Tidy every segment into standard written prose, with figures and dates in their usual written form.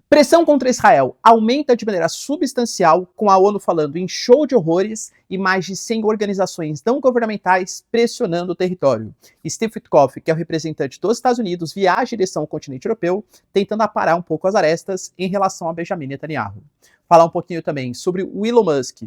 Pressão contra Israel aumenta de maneira substancial, com a ONU falando em show de horrores e mais de 100 organizações não governamentais pressionando o território. Steve Witkoff, que é o representante dos Estados Unidos, viaja em direção ao continente europeu, tentando aparar um pouco as arestas em relação a Benjamin Netanyahu. Falar um pouquinho também sobre o Elon Musk,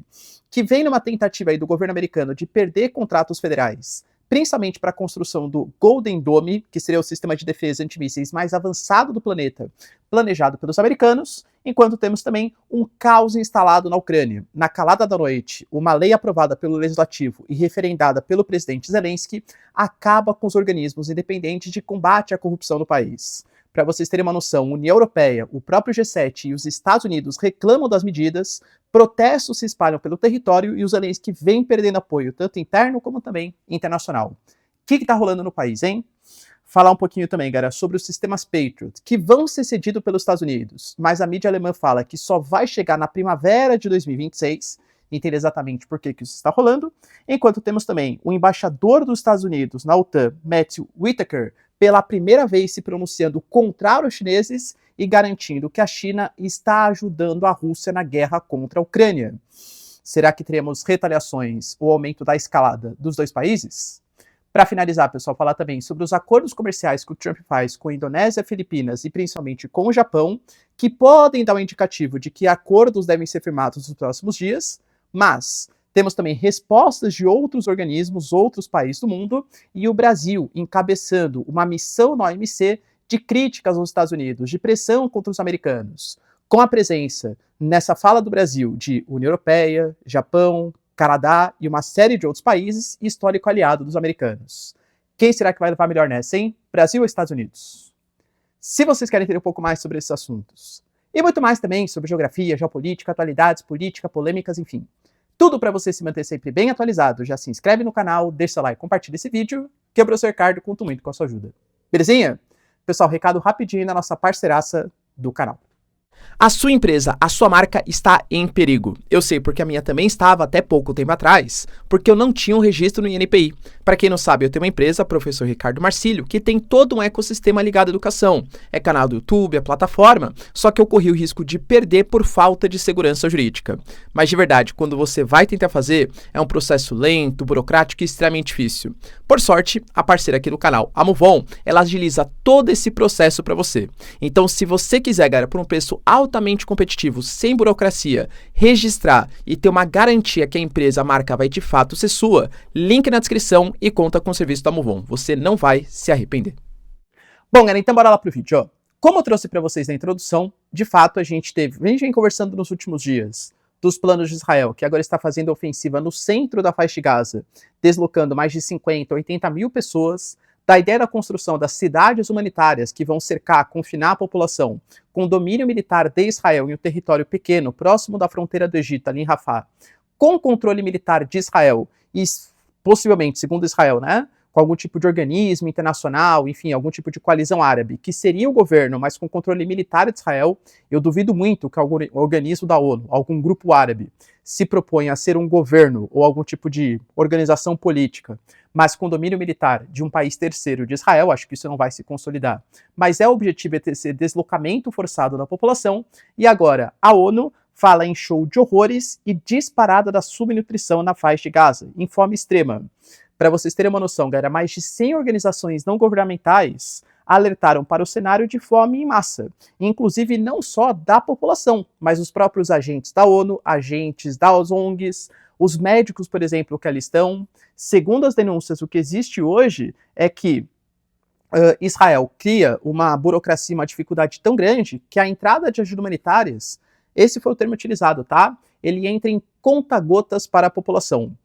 que vem numa tentativa aí do governo americano de perder contratos federais, principalmente para a construção do Golden Dome, que seria o sistema de defesa antimísseis mais avançado do planeta, planejado pelos americanos, enquanto temos também um caos instalado na Ucrânia. Na calada da noite, uma lei aprovada pelo Legislativo e referendada pelo presidente Zelensky acaba com os organismos independentes de combate à corrupção no país. Para vocês terem uma noção, a União Europeia, o próprio G7 e os Estados Unidos reclamam das medidas, protestos se espalham pelo território e os Zelensky vêm perdendo apoio, tanto interno como também internacional. O que está rolando no país, hein? Falar um pouquinho também, galera, sobre os sistemas Patriot, que vão ser cedidos pelos Estados Unidos, mas a mídia alemã fala que só vai chegar na primavera de 2026, entender exatamente por que isso está rolando, enquanto temos também o embaixador dos Estados Unidos na OTAN, Matthew Whitaker, pela primeira vez se pronunciando contra os chineses e garantindo que a China está ajudando a Rússia na guerra contra a Ucrânia. Será que teremos retaliações ou aumento da escalada dos dois países? Para finalizar, pessoal, falar também sobre os acordos comerciais que o Trump faz com a Indonésia, Filipinas e principalmente com o Japão, que podem dar um indicativo de que acordos devem ser firmados nos próximos dias, mas temos também respostas de outros organismos, outros países do mundo, e o Brasil encabeçando uma missão na OMC de críticas aos Estados Unidos, de pressão contra os americanos, com a presença nessa fala do Brasil de União Europeia, Japão, Canadá e uma série de outros países, histórico aliado dos americanos. Quem será que vai levar melhor nessa, hein? Brasil ou Estados Unidos? Se vocês querem entender um pouco mais sobre esses assuntos, e muito mais também sobre geografia, geopolítica, atualidades, política, polêmicas, enfim, tudo para você se manter sempre bem atualizado, já se inscreve no canal, deixa seu like, compartilha esse vídeo, que o professor Ricardo conta muito com a sua ajuda. Belezinha? Pessoal, recado rapidinho da nossa parceiraça do canal. A sua empresa, a sua marca está em perigo. Eu sei porque a minha também estava até pouco tempo atrás, porque eu não tinha um registro no INPI. Para quem não sabe, eu tenho uma empresa, Professor Ricardo Marcílio, que tem todo um ecossistema ligado à educação. É canal do YouTube, é plataforma, só que eu corri o risco de perder por falta de segurança jurídica. Mas de verdade, quando você vai tentar fazer, é um processo lento, burocrático e extremamente difícil. Por sorte, a parceira aqui do canal, a Movon, ela agiliza todo esse processo para você. Então, se você quiser, galera, por um preço altamente competitivo, sem burocracia, registrar e ter uma garantia que a empresa, a marca vai de fato ser sua, link na descrição e conta com o serviço da Movon. Você não vai se arrepender. Bom, galera, então bora lá pro vídeo, ó. Como eu trouxe para vocês na introdução, de fato a gente vem conversando nos últimos dias dos planos de Israel, que agora está fazendo ofensiva no centro da faixa de Gaza, deslocando mais de 50, 80 mil pessoas, da ideia da construção das cidades humanitárias que vão cercar, confinar a população, com domínio militar de Israel em um território pequeno, próximo da fronteira do Egito, ali em Rafah, com controle militar de Israel, e possivelmente, segundo Israel, né, com algum tipo de organismo internacional, enfim, algum tipo de coalizão árabe, que seria o governo, mas com controle militar de Israel, eu duvido muito que algum organismo da ONU, algum grupo árabe, se proponha a ser um governo ou algum tipo de organização política, mas com domínio militar de um país terceiro de Israel, acho que isso não vai se consolidar. Mas o objetivo é ter esse deslocamento forçado da população, e agora a ONU fala em show de horrores e disparada da subnutrição na faixa de Gaza, em fome extrema. Para vocês terem uma noção, galera, mais de 100 organizações não governamentais alertaram para o cenário de fome em massa, inclusive não só da população, mas os próprios agentes da ONU, agentes das ONGs, os médicos, por exemplo, que ali estão. Segundo as denúncias, o que existe hoje é que Israel cria uma burocracia, uma dificuldade tão grande que a entrada de ajuda humanitárias, esse foi o termo utilizado, tá? Ele entra em conta-gotas para a população.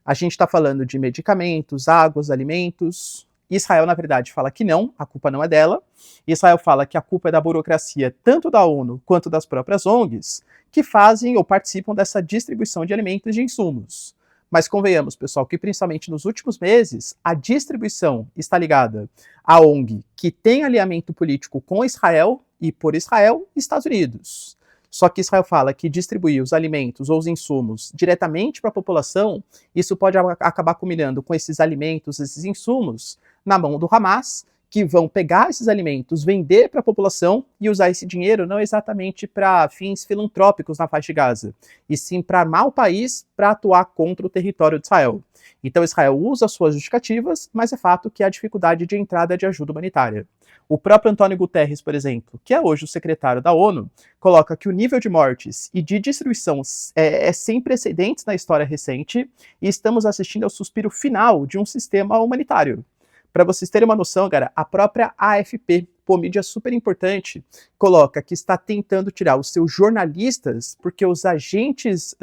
A gente está falando de medicamentos, águas, alimentos. Israel, na verdade, fala que não, a culpa não é dela. Israel fala que a culpa é da burocracia, tanto da ONU quanto das próprias ONGs, que fazem ou participam dessa distribuição de alimentos e de insumos. Mas convenhamos, pessoal, que principalmente nos últimos meses, a distribuição está ligada à ONG, que tem alinhamento político com Israel e por Israel e Estados Unidos. Só que Israel fala que distribuir os alimentos ou os insumos diretamente para a população, isso pode acabar culminando com esses alimentos, esses insumos, na mão do Hamas, que vão pegar esses alimentos, vender para a população e usar esse dinheiro não exatamente para fins filantrópicos na faixa de Gaza, e sim para armar o país para atuar contra o território de Israel. Então Israel usa suas justificativas, mas é fato que há dificuldade de entrada de ajuda humanitária. O próprio Antônio Guterres, por exemplo, que é hoje o secretário da ONU, coloca que o nível de mortes e de destruição é sem precedentes na história recente e estamos assistindo ao suspiro final de um sistema humanitário. Para vocês terem uma noção, cara, a própria AFP, mídia super importante, coloca que está tentando tirar os seus jornalistas, porque os agentes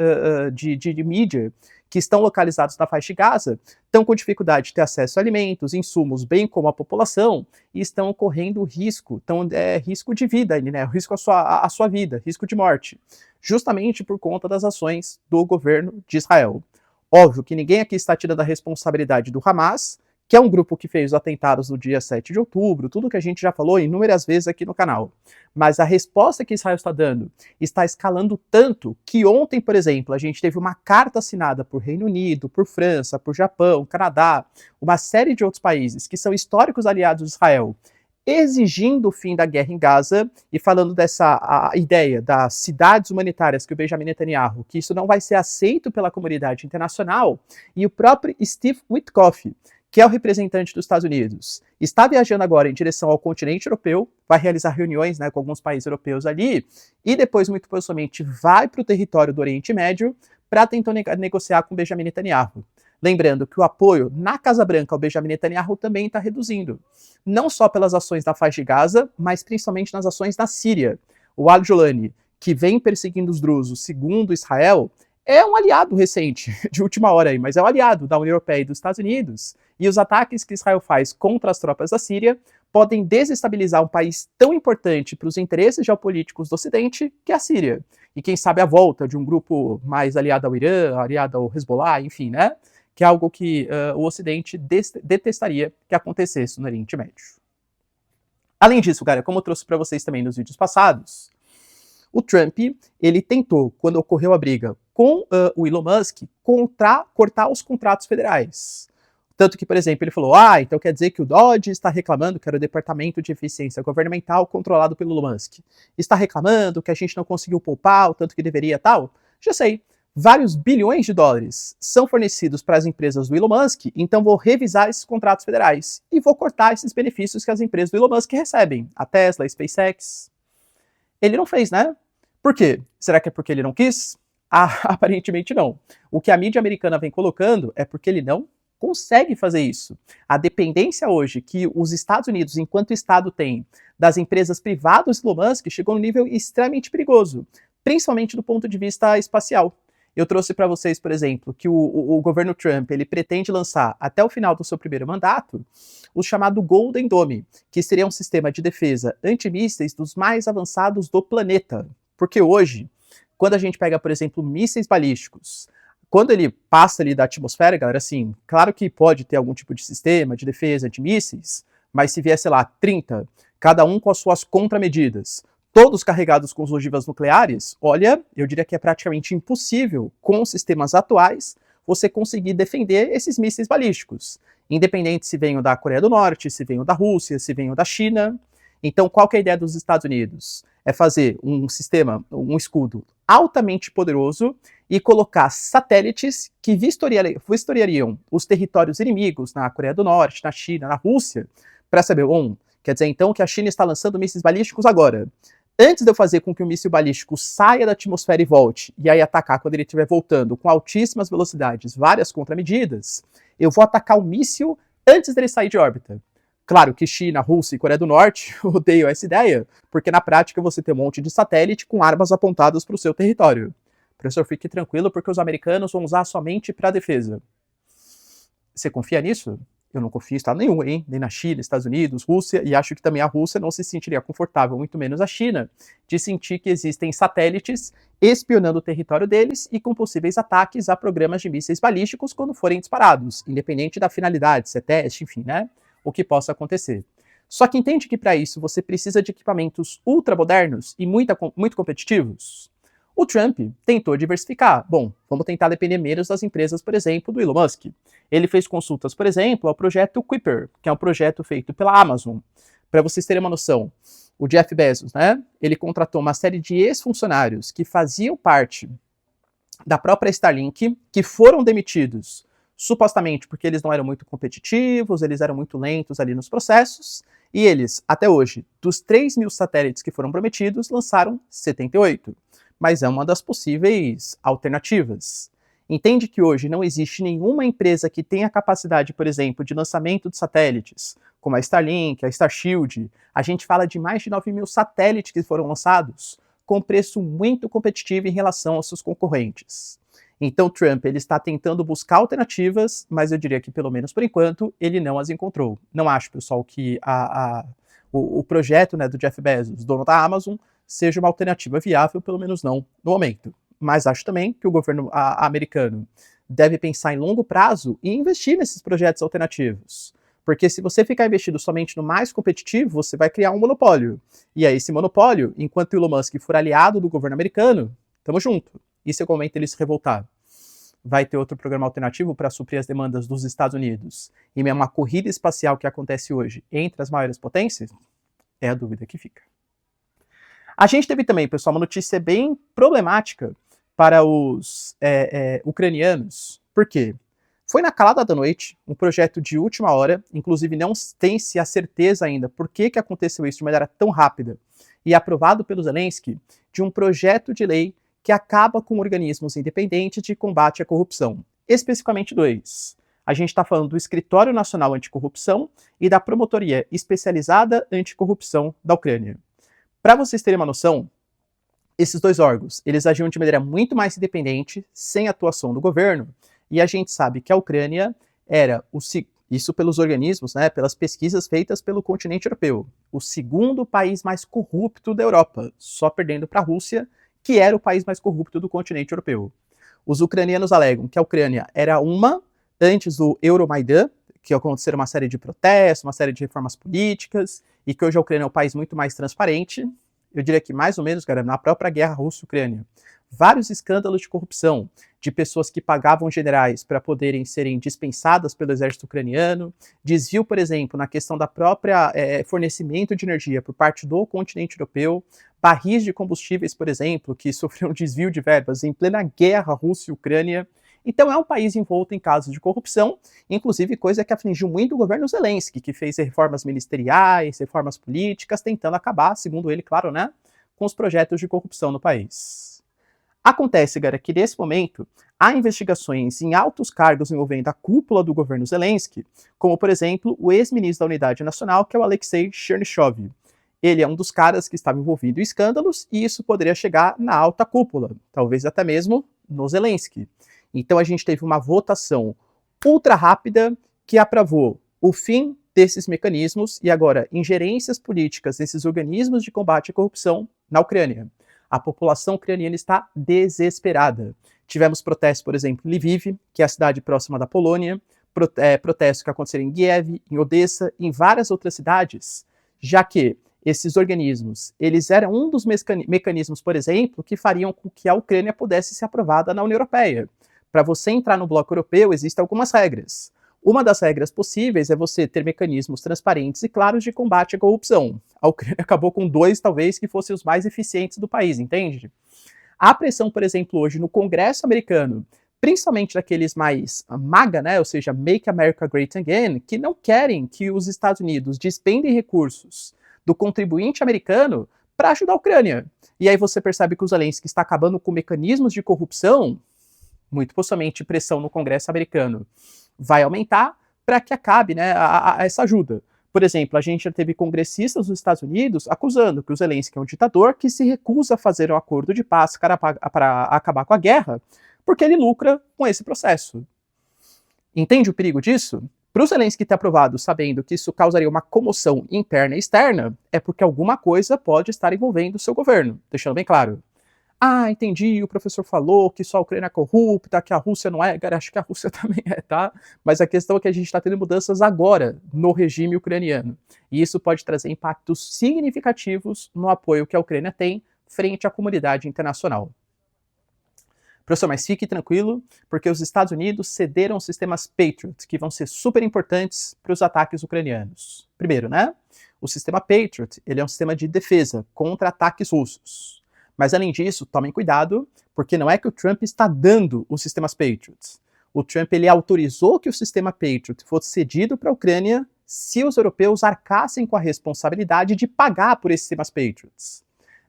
de mídia que estão localizados na faixa de Gaza estão com dificuldade de ter acesso a alimentos, insumos, bem como a população, e estão correndo risco, risco de vida, né? Risco à sua vida, risco de morte, justamente por conta das ações do governo de Israel. Óbvio que ninguém aqui está tirando a responsabilidade do Hamas, que é um grupo que fez os atentados no dia 7 de outubro, tudo que a gente já falou inúmeras vezes aqui no canal. Mas a resposta que Israel está dando está escalando tanto que ontem, por exemplo, a gente teve uma carta assinada por Reino Unido, por França, por Japão, Canadá, uma série de outros países que são históricos aliados de Israel, exigindo o fim da guerra em Gaza e falando dessa ideia das cidades humanitárias que o Benjamin Netanyahu, que isso não vai ser aceito pela comunidade internacional, e o próprio Steve Witkoff, que é o representante dos Estados Unidos, está viajando agora em direção ao continente europeu, vai realizar reuniões, né, com alguns países europeus ali, e depois, muito possivelmente, vai para o território do Oriente Médio para tentar negociar com Benjamin Netanyahu. Lembrando que o apoio na Casa Branca ao Benjamin Netanyahu também está reduzindo. Não só pelas ações na faixa de Gaza, mas principalmente nas ações na Síria. O Al-Jolani, que vem perseguindo os drusos, segundo Israel, é um aliado recente, de última hora aí, mas é um aliado da União Europeia e dos Estados Unidos, e os ataques que Israel faz contra as tropas da Síria podem desestabilizar um país tão importante para os interesses geopolíticos do Ocidente, que é a Síria. E quem sabe a volta de um grupo mais aliado ao Irã, aliado ao Hezbollah, enfim, né? Que é algo que o Ocidente detestaria que acontecesse no Oriente Médio. Além disso, cara, como eu trouxe para vocês também nos vídeos passados, o Trump, ele tentou, quando ocorreu a briga com o Elon Musk, cortar os contratos federais. Tanto que, por exemplo, ele falou, então quer dizer que o DOGE está reclamando, que era o Departamento de Eficiência Governamental controlado pelo Elon Musk, está reclamando que a gente não conseguiu poupar o tanto que deveria tal? Já sei, vários bilhões de dólares são fornecidos para as empresas do Elon Musk, então vou revisar esses contratos federais e vou cortar esses benefícios que as empresas do Elon Musk recebem, a Tesla, a SpaceX. Ele não fez, né? Por quê? Será que é porque ele não quis? Aparentemente não. O que a mídia americana vem colocando é porque ele não consegue fazer isso. A dependência hoje que os Estados Unidos, enquanto Estado, tem das empresas privadas do Elon Musk chegou num nível extremamente perigoso, principalmente do ponto de vista espacial. Eu trouxe para vocês, por exemplo, que o governo Trump ele pretende lançar até o final do seu primeiro mandato o chamado Golden Dome, que seria um sistema de defesa antimísseis dos mais avançados do planeta. Porque hoje, quando a gente pega, por exemplo, mísseis balísticos, quando ele passa ali da atmosfera, galera, assim, claro que pode ter algum tipo de sistema de defesa antimísseis, mas se vier, sei lá, 30, cada um com as suas contramedidas, todos carregados com ogivas nucleares, olha, eu diria que é praticamente impossível, com os sistemas atuais, você conseguir defender esses mísseis balísticos. Independente se venham da Coreia do Norte, se venham da Rússia, se venham da China. Então, qual que é a ideia dos Estados Unidos? É fazer um sistema, um escudo altamente poderoso e colocar satélites que vistoriariam os territórios inimigos na Coreia do Norte, na China, na Rússia, para saber, quer dizer então que a China está lançando mísseis balísticos agora. Antes de eu fazer com que o míssil balístico saia da atmosfera e volte, e aí atacar quando ele estiver voltando com altíssimas velocidades, várias contramedidas, eu vou atacar o míssil antes dele sair de órbita. Claro que China, Rússia e Coreia do Norte odeiam essa ideia, porque na prática você tem um monte de satélite com armas apontadas para o seu território. Professor, fique tranquilo porque os americanos vão usar somente para defesa. Você confia nisso? Eu não confio em estado nenhum, hein? Nem na China, Estados Unidos, Rússia, e acho que também a Rússia não se sentiria confortável, muito menos a China, de sentir que existem satélites espionando o território deles e com possíveis ataques a programas de mísseis balísticos quando forem disparados, independente da finalidade, se é teste, enfim, né? O que possa acontecer. Só que entende que para isso você precisa de equipamentos ultramodernos e muito competitivos? O Trump tentou diversificar. Bom, vamos tentar depender menos das empresas, por exemplo, do Elon Musk. Ele fez consultas, por exemplo, ao projeto Kuiper, que é um projeto feito pela Amazon. Para vocês terem uma noção, o Jeff Bezos, né, ele contratou uma série de ex-funcionários que faziam parte da própria Starlink, que foram demitidos, supostamente porque eles não eram muito competitivos, eles eram muito lentos ali nos processos, e eles, até hoje, dos 3.000 satélites que foram prometidos, lançaram 78. Mas é uma das possíveis alternativas. Entende que hoje não existe nenhuma empresa que tenha capacidade, por exemplo, de lançamento de satélites, como a Starlink, a Starshield. A gente fala de mais de 9.000 satélites que foram lançados, com preço muito competitivo em relação aos seus concorrentes. Então Trump ele está tentando buscar alternativas, mas eu diria que pelo menos por enquanto ele não as encontrou. Não acho, pessoal, que o projeto, né, do Jeff Bezos, dono da Amazon, seja uma alternativa viável, pelo menos não no momento. Mas acho também que o governo americano deve pensar em longo prazo e investir nesses projetos alternativos. Porque se você ficar investido somente no mais competitivo, você vai criar um monopólio. E aí esse monopólio, enquanto o Elon Musk for aliado do governo americano, tamo junto. E se algum momento ele se revoltar? Vai ter outro programa alternativo para suprir as demandas dos Estados Unidos? E mesmo uma corrida espacial que acontece hoje entre as maiores potências? É a dúvida que fica. A gente teve também, pessoal, uma notícia bem problemática para os ucranianos. Por quê? Foi na calada da noite, um projeto de última hora, inclusive não tem-se a certeza ainda por que aconteceu isso de maneira tão rápida, e aprovado pelo Zelensky, de um projeto de lei que acaba com organismos independentes de combate à corrupção. Especificamente dois. A gente está falando do Escritório Nacional Anticorrupção e da Promotoria Especializada Anticorrupção da Ucrânia. Para vocês terem uma noção, esses dois órgãos, eles agiam de maneira muito mais independente, sem atuação do governo, e a gente sabe que a Ucrânia era, isso pelos organismos, né, pelas pesquisas feitas pelo continente europeu, o segundo país mais corrupto da Europa, só perdendo para a Rússia, que era o país mais corrupto do continente europeu. Os ucranianos alegam que a Ucrânia era antes do Euromaidan, que aconteceram uma série de protestos, uma série de reformas políticas, e que hoje a Ucrânia é um país muito mais transparente. Eu diria que mais ou menos, cara, na própria guerra Rússia-Ucrânia. Vários escândalos de corrupção, de pessoas que pagavam generais para poderem serem dispensadas pelo exército ucraniano, desvio, por exemplo, na questão da própria fornecimento de energia por parte do continente europeu, barris de combustíveis, por exemplo, que sofreram desvio de verbas em plena guerra Rússia e Ucrânia. Então é um país envolto em casos de corrupção, inclusive coisa que afligiu muito o governo Zelensky, que fez reformas ministeriais, reformas políticas, tentando acabar, segundo ele, claro, né, com os projetos de corrupção no país. Acontece, galera, que nesse momento há investigações em altos cargos envolvendo a cúpula do governo Zelensky, como, por exemplo, o ex-ministro da Unidade Nacional, que é o Alexei Chernyshov. Ele é um dos caras que estava envolvido em escândalos e isso poderia chegar na alta cúpula, talvez até mesmo no Zelensky. Então a gente teve uma votação ultra rápida que aprovou o fim desses mecanismos e agora ingerências políticas nesses organismos de combate à corrupção na Ucrânia. A população ucraniana está desesperada. Tivemos protestos, por exemplo, em Lviv, que é a cidade próxima da Polônia, protestos que aconteceram em Kiev, em Odessa, em várias outras cidades, já que esses organismos, eles eram um dos mecanismos, por exemplo, que fariam com que a Ucrânia pudesse ser aprovada na União Europeia. Para você entrar no bloco europeu, existem algumas regras. Uma das regras possíveis é você ter mecanismos transparentes e claros de combate à corrupção. A Ucrânia acabou com dois, talvez, que fossem os mais eficientes do país, entende? Há pressão, por exemplo, hoje no Congresso americano, principalmente daqueles mais MAGA, né, ou seja, Make America Great Again, que não querem que os Estados Unidos despendem recursos do contribuinte americano para ajudar a Ucrânia. E aí você percebe que o Zelensky está acabando com mecanismos de corrupção, muito possivelmente pressão no Congresso americano vai aumentar para que acabe, né, essa ajuda. Por exemplo, a gente já teve congressistas dos Estados Unidos acusando que o Zelensky é um ditador que se recusa a fazer um acordo de paz para acabar com a guerra, porque ele lucra com esse processo. Entende o perigo disso? Para o Zelensky ter aprovado sabendo que isso causaria uma comoção interna e externa, é porque alguma coisa pode estar envolvendo o seu governo, deixando bem claro. Ah, entendi, o professor falou que só a Ucrânia é corrupta, que a Rússia não é, cara, acho que a Rússia também é, tá? Mas a questão é que a gente está tendo mudanças agora no regime ucraniano. E isso pode trazer impactos significativos no apoio que a Ucrânia tem frente à comunidade internacional. Professor, mas fique tranquilo, porque os Estados Unidos cederam os sistemas Patriot, que vão ser super importantes para os ataques ucranianos. Primeiro, né? O sistema Patriot, ele é um sistema de defesa contra ataques russos. Mas além disso, tomem cuidado, porque não é que o Trump está dando os sistemas Patriot. O Trump ele autorizou que o sistema Patriot fosse cedido para a Ucrânia se os europeus arcassem com a responsabilidade de pagar por esses sistemas Patriots.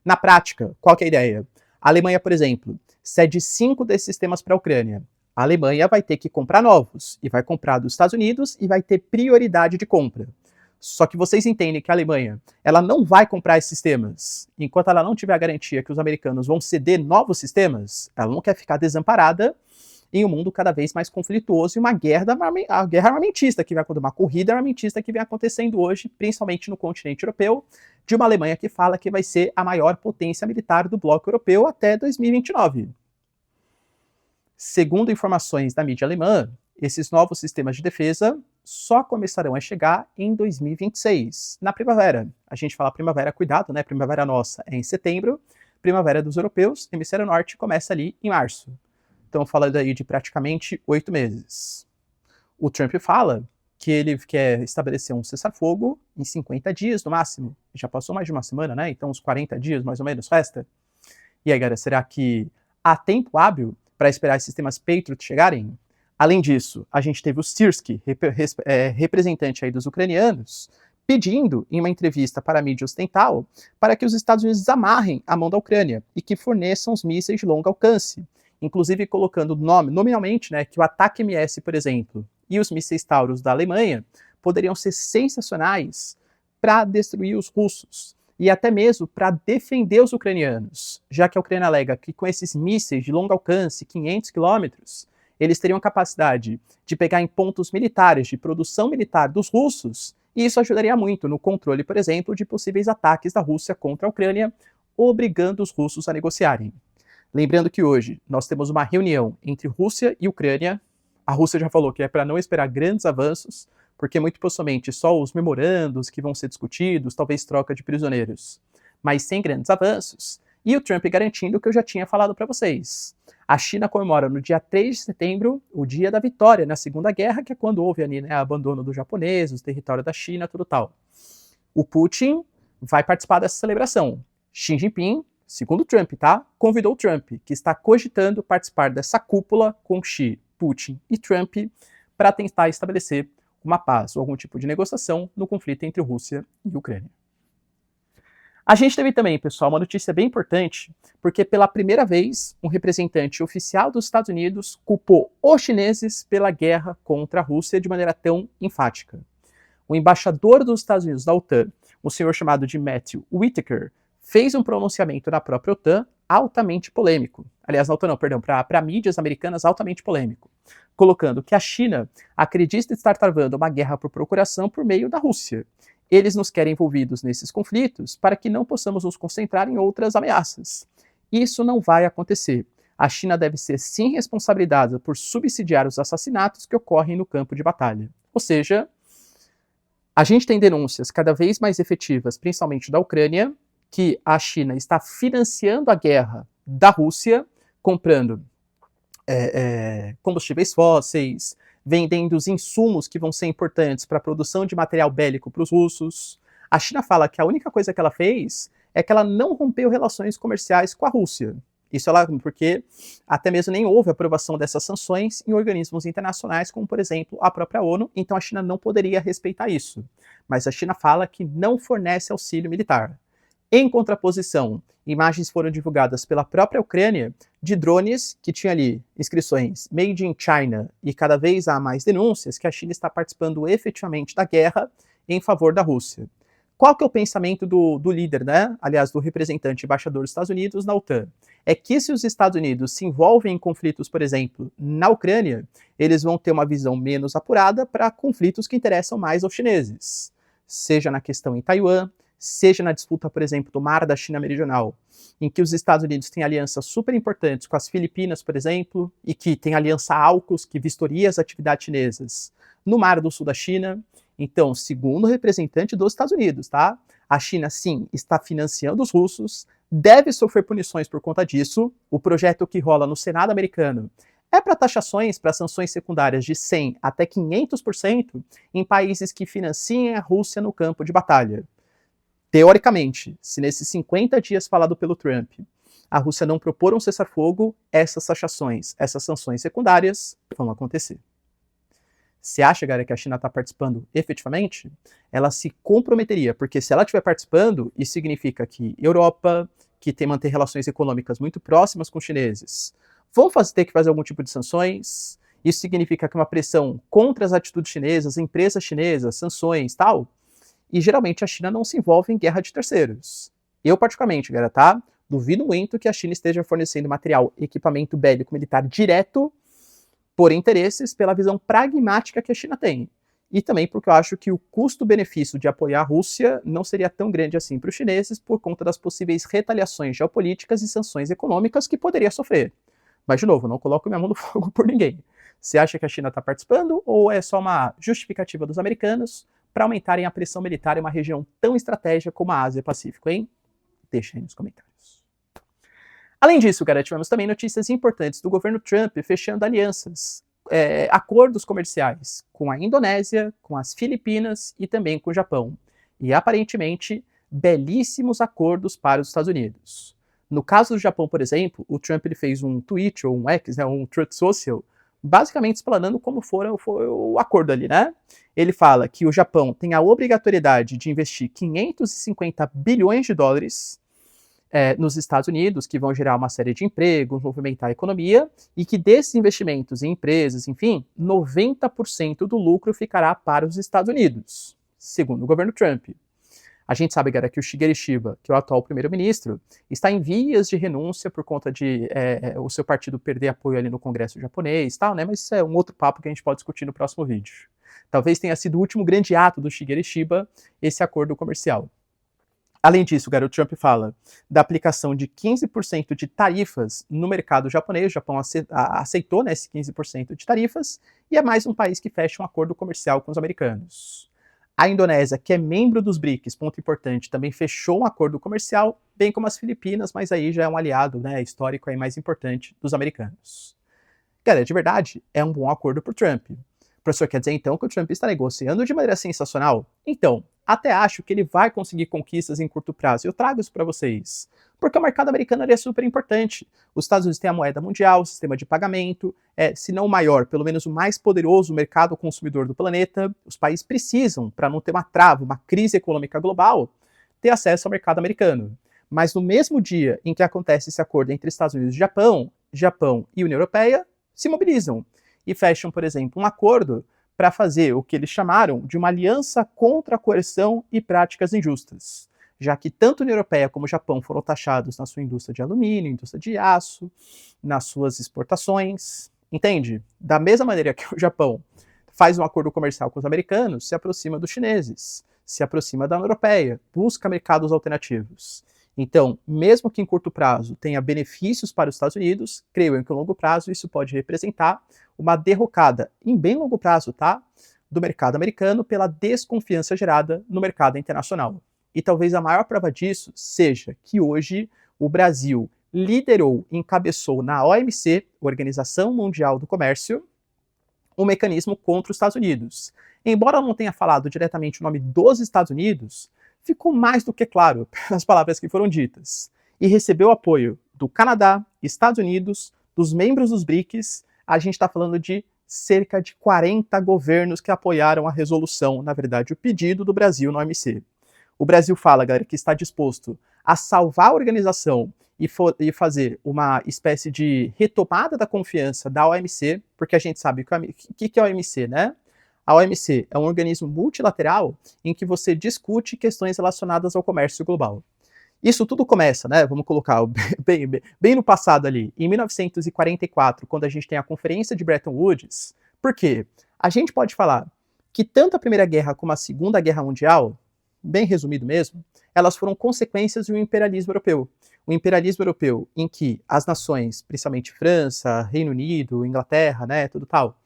Na prática, qual que é a ideia? A Alemanha, por exemplo, cede 5 desses sistemas para a Ucrânia. A Alemanha vai ter que comprar novos, e vai comprar dos Estados Unidos e vai ter prioridade de compra. Só que vocês entendem que a Alemanha ela não vai comprar esses sistemas enquanto ela não tiver a garantia que os americanos vão ceder novos sistemas. Ela não quer ficar desamparada em um mundo cada vez mais conflituoso e uma guerra armamentista que vai acontecer, uma corrida armamentista que vem acontecendo hoje, principalmente no continente europeu, de uma Alemanha que fala que vai ser a maior potência militar do bloco europeu até 2029. Segundo informações da mídia alemã, esses novos sistemas de defesa só começarão a chegar em 2026, na primavera. A gente fala primavera, cuidado, né? Primavera nossa é em setembro, primavera dos europeus, hemisfério norte, começa ali em março. Então, falando aí de praticamente 8 meses. O Trump fala que ele quer estabelecer um cessar-fogo em 50 dias no máximo. Já passou mais de uma semana, né? Então, uns 40 dias mais ou menos resta. E aí, galera, será que há tempo hábil para esperar esses sistemas Patriot chegarem? Além disso, a gente teve o Sirski, representante aí dos ucranianos, pedindo em uma entrevista para a mídia ocidental para que os Estados Unidos amarrem a mão da Ucrânia e que forneçam os mísseis de longo alcance, inclusive colocando nominalmente, né, que o ataque MS, por exemplo, e os mísseis Taurus da Alemanha poderiam ser sensacionais para destruir os russos e até mesmo para defender os ucranianos, já que a Ucrânia alega que com esses mísseis de longo alcance, 500 quilômetros, eles teriam capacidade de pegar em pontos militares de produção militar dos russos, e isso ajudaria muito no controle, por exemplo, de possíveis ataques da Rússia contra a Ucrânia, obrigando os russos a negociarem. Lembrando que hoje nós temos uma reunião entre Rússia e Ucrânia. A Rússia já falou que é para não esperar grandes avanços, porque muito possivelmente só os memorandos que vão ser discutidos, talvez troca de prisioneiros, mas sem grandes avanços. E o Trump garantindo o que eu já tinha falado para vocês. A China comemora no dia 3 de setembro o dia da vitória na Segunda Guerra, que é quando houve ali, né, abandono dos japoneses, o território da China, tudo tal. O Putin vai participar dessa celebração. Xi Jinping, segundo Trump, tá? Convidou o Trump, que está cogitando participar dessa cúpula com Xi, Putin e Trump para tentar estabelecer uma paz ou algum tipo de negociação no conflito entre Rússia e Ucrânia. A gente teve também, pessoal, uma notícia bem importante, porque pela primeira vez um representante oficial dos Estados Unidos culpou os chineses pela guerra contra a Rússia de maneira tão enfática. O embaixador dos Estados Unidos da OTAN, um senhor chamado de Matthew Whitaker, fez um pronunciamento na própria OTAN altamente polêmico. Aliás, na OTAN não, perdão, para mídias americanas altamente polêmico, colocando que a China acredita estar travando uma guerra por procuração por meio da Rússia. Eles nos querem envolvidos nesses conflitos para que não possamos nos concentrar em outras ameaças. Isso não vai acontecer. A China deve ser sim responsabilizada por subsidiar os assassinatos que ocorrem no campo de batalha. Ou seja, a gente tem denúncias cada vez mais efetivas, principalmente da Ucrânia, que a China está financiando a guerra da Rússia, comprando combustíveis fósseis, vendendo os insumos que vão ser importantes para a produção de material bélico para os russos. A China fala que a única coisa que ela fez é que ela não rompeu relações comerciais com a Rússia. Isso ela, porque até mesmo nem houve aprovação dessas sanções em organismos internacionais, como por exemplo a própria ONU, então a China não poderia respeitar isso. Mas a China fala que não fornece auxílio militar. Em contraposição, imagens foram divulgadas pela própria Ucrânia de drones que tinha ali inscrições Made in China, e cada vez há mais denúncias que a China está participando efetivamente da guerra em favor da Rússia. Qual que é o pensamento do líder, né? Aliás, do representante embaixador dos Estados Unidos na OTAN? É que se os Estados Unidos se envolvem em conflitos, por exemplo, na Ucrânia, eles vão ter uma visão menos apurada para conflitos que interessam mais aos chineses. Seja na questão em Taiwan, seja na disputa, por exemplo, do Mar da China Meridional, em que os Estados Unidos têm alianças super importantes com as Filipinas, por exemplo, e que tem aliança AUKUS, que vistoria as atividades chinesas no Mar do Sul da China. Então, segundo o representante dos Estados Unidos, tá? A China, sim, está financiando os russos, deve sofrer punições por conta disso. O projeto que rola no Senado americano é para taxações para sanções secundárias de 100 até 500% em países que financiem a Rússia no campo de batalha. Teoricamente, se nesses 50 dias falado pelo Trump, a Rússia não propor um cessar-fogo, essas taxações, essas sanções secundárias vão acontecer. Você acha, galera, que a China está participando efetivamente? Ela se comprometeria, porque se ela estiver participando, isso significa que Europa, que tem manter relações econômicas muito próximas com os chineses, vão ter que fazer algum tipo de sanções. Isso significa que uma pressão contra as atitudes chinesas, empresas chinesas, sanções, tal. E geralmente a China não se envolve em guerra de terceiros. Eu, particularmente, galera, tá? Duvido muito que a China esteja fornecendo material, equipamento bélico militar direto por interesses, pela visão pragmática que a China tem. E também porque eu acho que o custo-benefício de apoiar a Rússia não seria tão grande assim para os chineses por conta das possíveis retaliações geopolíticas e sanções econômicas que poderia sofrer. Mas, de novo, não coloco minha mão no fogo por ninguém. Você acha que a China está participando ou é só uma justificativa dos americanos para aumentarem a pressão militar em uma região tão estratégica como a Ásia-Pacífico, hein? Deixa aí nos comentários. Além disso, galera, tivemos também notícias importantes do governo Trump fechando alianças, acordos comerciais com a Indonésia, com as Filipinas e também com o Japão. E aparentemente, belíssimos acordos para os Estados Unidos. No caso do Japão, por exemplo, o Trump ele fez um tweet, ou um X, né, um Truth Social, basicamente explanando como foi o acordo ali, né? Ele fala que o Japão tem a obrigatoriedade de investir 550 bilhões de dólares nos Estados Unidos, que vão gerar uma série de empregos, movimentar a economia, e que desses investimentos em empresas, enfim, 90% do lucro ficará para os Estados Unidos, segundo o governo Trump. A gente sabe, galera, que o Shigeru Shiba, que é o atual primeiro-ministro, está em vias de renúncia por conta de o seu partido perder apoio ali no Congresso japonês e tal, né? Mas isso é um outro papo que a gente pode discutir no próximo vídeo. Talvez tenha sido o último grande ato do Shigeru Shiba, esse acordo comercial. Além disso, o Trump fala da aplicação de 15% de tarifas no mercado japonês. O Japão aceitou, né, esse 15% de tarifas, e é mais um país que fecha um acordo comercial com os americanos. A Indonésia, que é membro dos BRICS, ponto importante, também fechou um acordo comercial, bem como as Filipinas, mas aí já é um aliado, né, histórico aí mais importante dos americanos. Galera, de verdade, é um bom acordo para o Trump. O professor quer dizer então que o Trump está negociando de maneira sensacional? Então, até acho que ele vai conseguir conquistas em curto prazo. Eu trago isso para vocês. Porque o mercado americano é super importante. Os Estados Unidos têm a moeda mundial, o sistema de pagamento, se não o maior, pelo menos o mais poderoso mercado consumidor do planeta. Os países precisam, para não ter uma trava, uma crise econômica global, ter acesso ao mercado americano. Mas no mesmo dia em que acontece esse acordo entre Estados Unidos e Japão e União Europeia se mobilizam e fecham, por exemplo, um acordo para fazer o que eles chamaram de uma aliança contra a coerção e práticas injustas, já que tanto a União Europeia como o Japão foram taxados na sua indústria de alumínio, indústria de aço, nas suas exportações, entende? Da mesma maneira que o Japão faz um acordo comercial com os americanos, se aproxima dos chineses, se aproxima da União Europeia, busca mercados alternativos. Então, mesmo que em curto prazo tenha benefícios para os Estados Unidos, creio eu que em longo prazo isso pode representar uma derrocada, em bem longo prazo, tá? Do mercado americano pela desconfiança gerada no mercado internacional. E talvez a maior prova disso seja que hoje o Brasil liderou e encabeçou na OMC, Organização Mundial do Comércio, um mecanismo contra os Estados Unidos. Embora não tenha falado diretamente o nome dos Estados Unidos, ficou mais do que claro pelas palavras que foram ditas. E recebeu apoio do Canadá, Estados Unidos, dos membros dos BRICS. A gente está falando de cerca de 40 governos que apoiaram a resolução, na verdade, o pedido do Brasil na OMC. O Brasil fala, galera, que está disposto a salvar a organização e fazer uma espécie de retomada da confiança da OMC, porque a gente sabe o que é a OMC, né? A OMC é um organismo multilateral em que você discute questões relacionadas ao comércio global. Isso tudo começa, né? Vamos colocar bem no passado ali, em 1944, quando a gente tem a Conferência de Bretton Woods. Por quê? A gente pode falar que tanto a Primeira Guerra como a Segunda Guerra Mundial, bem resumido mesmo, elas foram consequências do imperialismo europeu. O imperialismo europeu em que as nações, principalmente França, Reino Unido, Inglaterra, né, tudo tal,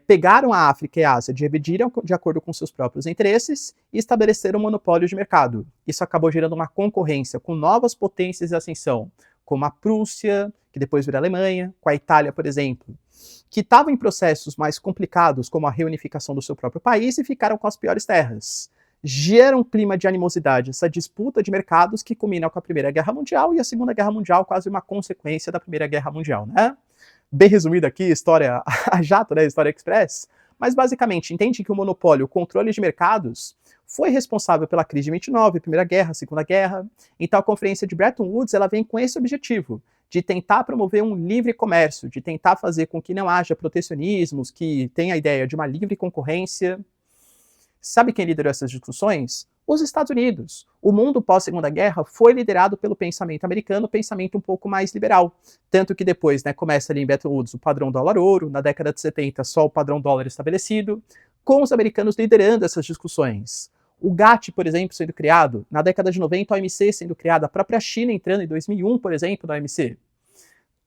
pegaram a África e a Ásia, dividiram de acordo com seus próprios interesses e estabeleceram um monopólio de mercado. Isso acabou gerando uma concorrência com novas potências de ascensão, como a Prússia, que depois vira a Alemanha, com a Itália, por exemplo, que estavam em processos mais complicados, como a reunificação do seu próprio país, e ficaram com as piores terras. Gera um clima de animosidade, essa disputa de mercados que culmina com a Primeira Guerra Mundial, e a Segunda Guerra Mundial quase uma consequência da Primeira Guerra Mundial, né? Bem resumido aqui, história a jato, né, história express, mas basicamente entende que o monopólio, o controle de mercados, foi responsável pela crise de 29, Primeira Guerra, Segunda Guerra. Então a conferência de Bretton Woods ela vem com esse objetivo, de tentar promover um livre comércio, de tentar fazer com que não haja protecionismos, que tenha a ideia de uma livre concorrência. Sabe quem liderou essas discussões? Os Estados Unidos. O mundo pós-Segunda Guerra foi liderado pelo pensamento americano, pensamento um pouco mais liberal. Tanto que depois, né, começa ali em Bretton Woods o padrão dólar-ouro, na década de 70 só o padrão dólar estabelecido, com os americanos liderando essas discussões. O GATT, por exemplo, sendo criado, na década de 90 a OMC sendo criada, a própria China entrando em 2001, por exemplo, na OMC.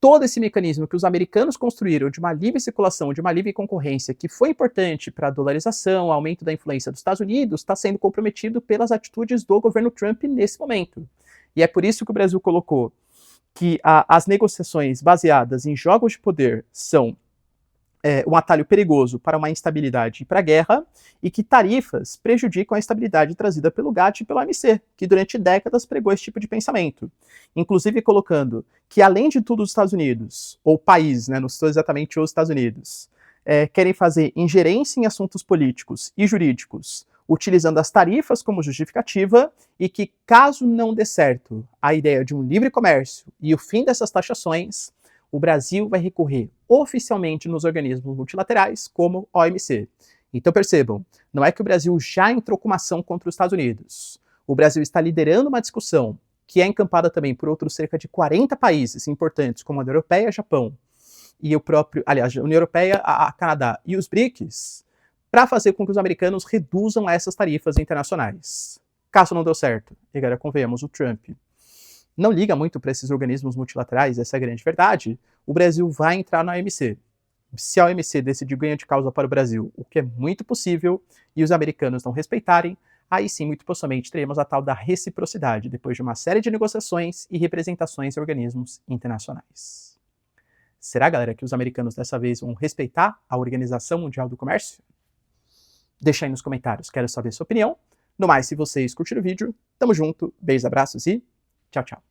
Todo esse mecanismo que os americanos construíram de uma livre circulação, de uma livre concorrência, que foi importante para a dolarização, aumento da influência dos Estados Unidos, está sendo comprometido pelas atitudes do governo Trump nesse momento. E é por isso que o Brasil colocou que as negociações baseadas em jogos de poder são um atalho perigoso para uma instabilidade e para a guerra, e que tarifas prejudicam a estabilidade trazida pelo GATT e pelo OMC, que durante décadas pregou esse tipo de pensamento. Inclusive colocando que, além de tudo, os Estados Unidos, ou país, né, não estou exatamente os Estados Unidos, querem fazer ingerência em assuntos políticos e jurídicos, utilizando as tarifas como justificativa, e que, caso não dê certo a ideia de um livre comércio e o fim dessas taxações, o Brasil vai recorrer oficialmente nos organismos multilaterais, como a OMC. Então percebam, não é que o Brasil já entrou com uma ação contra os Estados Unidos. O Brasil está liderando uma discussão que é encampada também por outros cerca de 40 países importantes, como a União Europeia, Japão, e o próprio, aliás, a União Europeia, a Canadá e os BRICS, para fazer com que os americanos reduzam essas tarifas internacionais. Caso não deu certo, e agora convenhamos, o Trump não liga muito para esses organismos multilaterais, essa é a grande verdade, o Brasil vai entrar na OMC. Se a OMC decidir ganho de causa para o Brasil, o que é muito possível, e os americanos não respeitarem, aí sim, muito possivelmente, teremos a tal da reciprocidade, depois de uma série de negociações e representações em organismos internacionais. Será, galera, que os americanos dessa vez vão respeitar a Organização Mundial do Comércio? Deixa aí nos comentários, quero saber sua opinião. No mais, se vocês curtiram o vídeo, tamo junto, beijos, abraços e tchau, tchau.